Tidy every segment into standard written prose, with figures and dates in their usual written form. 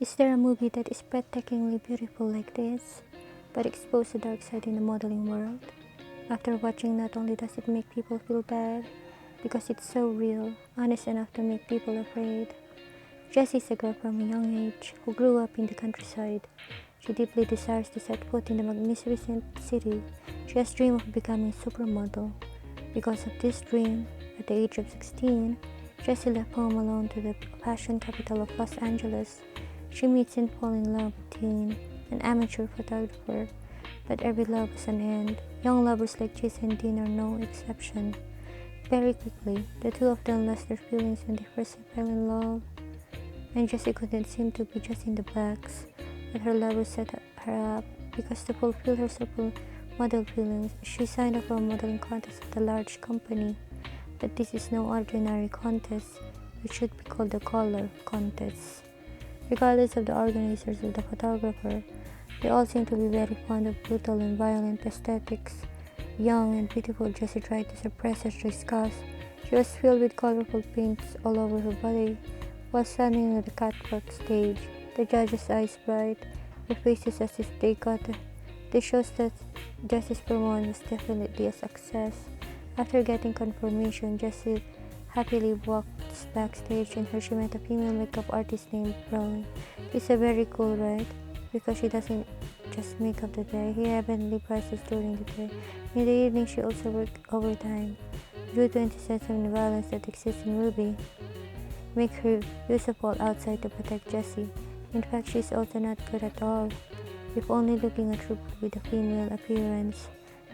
Is there a movie that is breathtakingly beautiful like this, but exposes the dark side in the modeling world? After watching, not only does it make people feel bad, because it's so real, honest enough to make people afraid. Jessie is a girl from a young age who grew up in the countryside. She deeply desires to set foot in the magnificent city. She has dreamed of becoming a supermodel. Because of this dream, at the age of 16, Jessie left home alone to the fashion capital of Los Angeles. She meets and falls in love with Dean, an amateur photographer. But every love has an end. Young lovers like Jessie and Dean are no exception. Very quickly, the two of them lost their feelings when they first fell in love, and Jessie couldn't seem to be just in the box that her lover set her up, because to fulfill her model feelings, she signed up for a modeling contest at a large company. But this is no ordinary contest, it should be called the color contest. Regardless of the organizers or the photographer, they all seem to be very fond of brutal and violent aesthetics. Young and beautiful, Jessie tried to suppress her disgust. She was filled with colorful paints all over her body. While standing on the catwalk stage, the judges' eyes bright, their faces as if they shows that Jessie's performance was definitely a success. After getting confirmation, Jessie happily walks backstage and here she met a female makeup artist named Brown. She's a very cool, right? Because she doesn't just make up the day, he heavenly prices during the day. In the evening, she also works overtime. Due to instances of violence that exists in Ruby, make her useful outside to protect Jessie. In fact, she's also not good at all. If only looking at Ruby with a female appearance,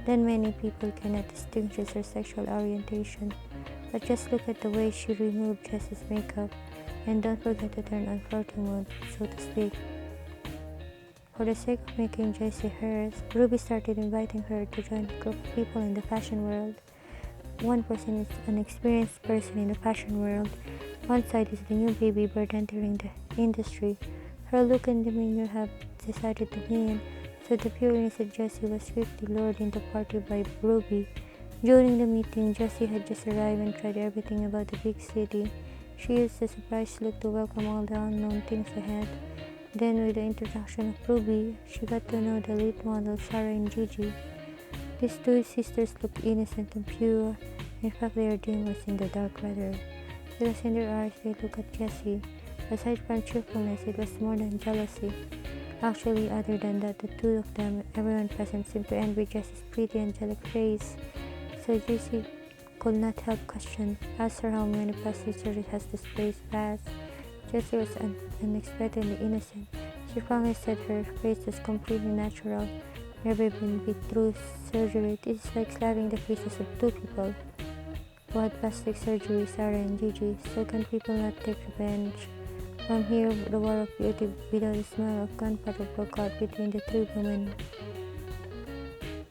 then many people cannot distinguish her sexual orientation. But just look at the way she removed Jessie's makeup, and don't forget to turn on flirting mode, so to speak. For the sake of making Jessie hers, Ruby started inviting her to join a group of people in the fashion world. One person is an experienced person in the fashion world. One side is the new baby bird entering the industry. Her look and demeanor have decided to win, so the pure innocent Jessie was swiftly lured into the party by Ruby. During the meeting, Jessie had just arrived and tried everything about the big city. She used a surprised look to welcome all the unknown things ahead. Then, with the introduction of Ruby, she got to know the lead models Sarah and Gigi. These two sisters looked innocent and pure. In fact, their dream was in the dark weather, because in their eyes they look at Jessie. Aside from cheerfulness, it was more than jealousy. Actually, other than that, the two of them, everyone present seemed to envy Jessie's pretty angelic face. So Jessie could not help question, asked her how many plastic surgeries has this place passed. Jessie was unexpectedly innocent. She proudly said her face was completely natural, never been through surgery. It is like slapping the faces of two people who had plastic surgery, Sarah and Gigi. So can people not take revenge? From here, the war of beauty without a smell of gunpowder broke out between the three women.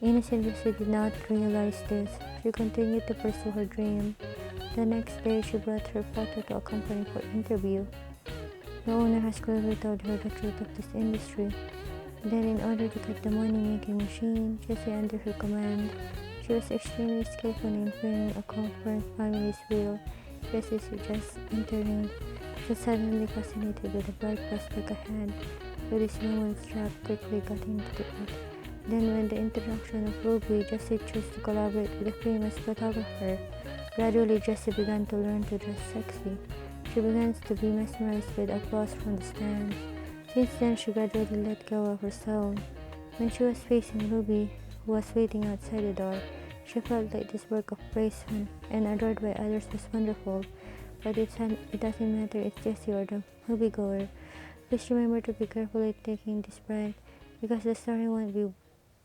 Innocent Jessie did not realize this. She continued to pursue her dream. The next day, she brought her photo to a company for interview. The owner has clearly told her the truth of this industry. Then, in order to get the money-making machine, Jessie under her command, she was extremely skillful in framing a confirmed family's will. Jessie just entering, so suddenly fascinated with the bright prospect ahead. But this woman's trap quickly got into it. Then, when the introduction of Ruby, Jessie chose to collaborate with a famous photographer. Gradually, Jessie began to learn to dress sexy. She began to be mesmerized with applause from the stands. Since then, she gradually let go of her soul. When she was facing Ruby, who was waiting outside the door, she felt like this work of praise and adored by others was wonderful. But it doesn't matter if Jessie or the moviegoer. Please remember to be careful in taking this bride, because the story won't be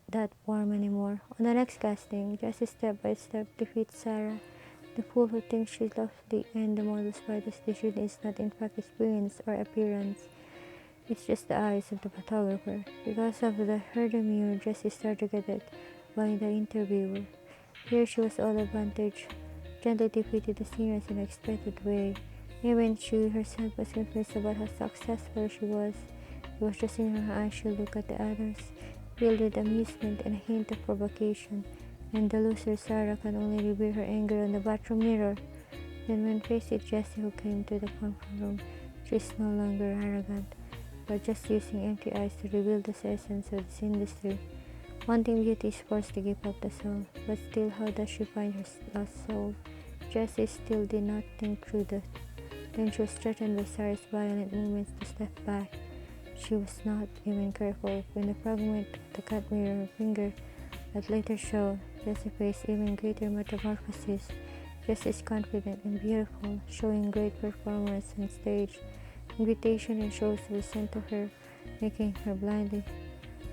that warm anymore. On the next casting, Jessie step by step defeats Sarah, the fool who thinks she's lovely, and the model's brightest vision is not in fact experience or appearance. It's just the eyes of the photographer. Because of her demeanor, Jessie started to get it by the interviewer. Here she was all advantage, gently defeated the seniors in an expected way. Even she herself was convinced about how successful she was. It was just in her eyes she looked at the others, filled with amusement and a hint of provocation, and the loser Sarah can only reveal her anger on the bathroom mirror. Then when faced with Jessie, who came to the conference room, she is no longer arrogant. but just using empty eyes to reveal the essence of this industry. Wanting beauty is forced to give up the soul, but still, how does she find her lost soul? Jessie still did not think through that. Then she was threatened by Sarah's violent movements to step back. She was not even careful when the fragment of the cut mirror her finger that later showed Jessie faced even greater metamorphosis. Jessie is confident and beautiful, showing great performance on stage. Invitation and shows were sent to her, making her blindly.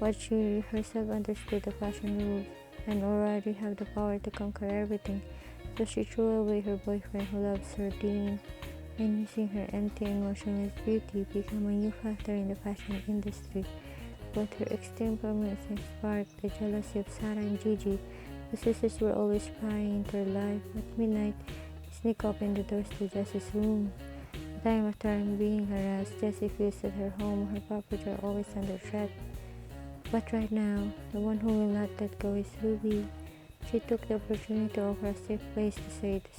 But she herself understood the fashion rules and already had the power to conquer everything. So she threw away her boyfriend who loves her Dean, and using her empty and emotionless beauty became a new factor in the fashion industry. But her extreme performance sparked the jealousy of Sarah and Gigi. The sisters were always prying into her life. At midnight, they sneak open the doors to Jessie's room. Time after being harassed, Jessie feels that her home and her property are always under threat. But right now, the one who will not let go is Ruby. She took the opportunity to offer a safe place to stay to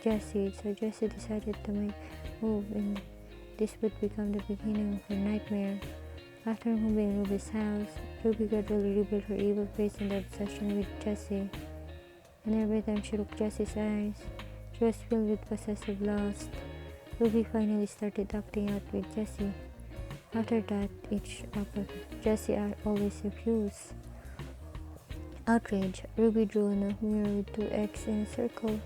Jessie, so Jessie decided to make a move, and this would become the beginning of her nightmare. After moving Ruby's house, Ruby gradually rebuilt her evil face in the obsession with Jessie, and every time she looked Jessie's eyes, she was filled with possessive lust. Ruby finally started acting out with Jessie. After that, each of Jessie always refused. Outraged, Ruby drew on a mirror with two X in a circle.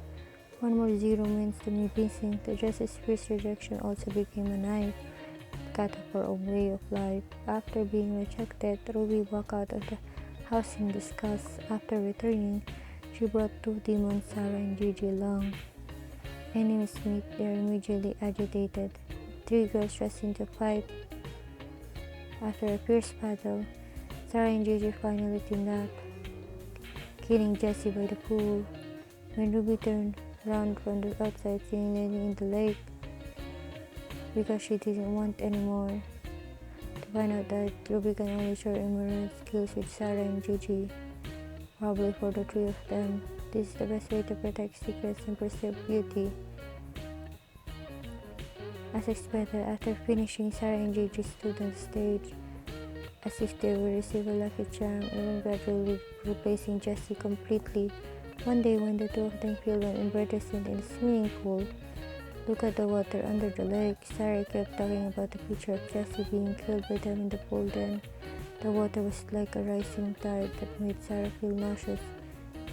One more zero means to me missing. To Jessie's first rejection also became a knife, cut off her own way of life. After being rejected, Ruby walked out of the house in disgust. After returning, she brought two demons, Sarah and Gigi, along. Enemies meet, they are immediately agitated. Three girls rush into a fight. After a fierce battle, Sarah and Gigi finally teamed up, killing Jessie by the pool. When Ruby turned around from the outside, seeing Lenny in the lake, because she didn't want anymore, to find out that Ruby can only show immoral skills with Sarah and Gigi, probably for the three of them. This is the best way to protect secrets and preserve beauty. As expected, after finishing, Sarah and Gigi stood on the stage as if they would receive a lucky charm, even gradually replacing Jessie completely. One day, when the two of them filmed an advertisement in a swimming pool, look at the water under the lake. Sarah kept talking about the picture of Jessie being killed by them in the pool. Then, the water was like a rising tide that made Sarah feel nauseous.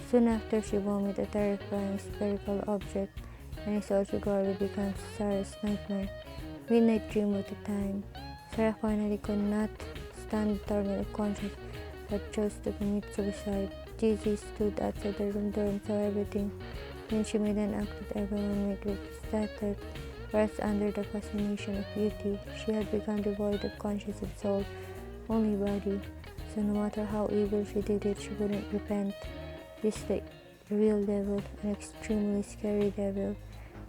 Soon after, she vomited a terrifying spherical object, and it altogether becomes Sarah's nightmare. Midnight dream of the time. Sarah finally could not stand the torment of conscience but chose to commit suicide. Gigi stood outside the room door and saw everything. Then she made an act that everyone might look ecstatic, whereas under the fascination of beauty, she had become devoid of conscience and soul, only body. So no matter how evil she did it, she wouldn't repent. This is the real devil, an extremely scary devil.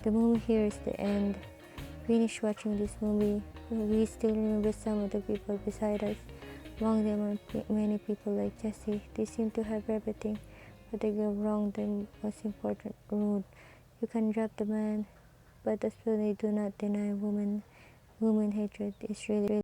The movie here is the end. Finish watching this movie. We still remember some of the people beside us. Among them are many people like Jessie. They seem to have everything, but they go wrong the most important road. You can drop the man, but as well they do not deny woman. Woman hatred is really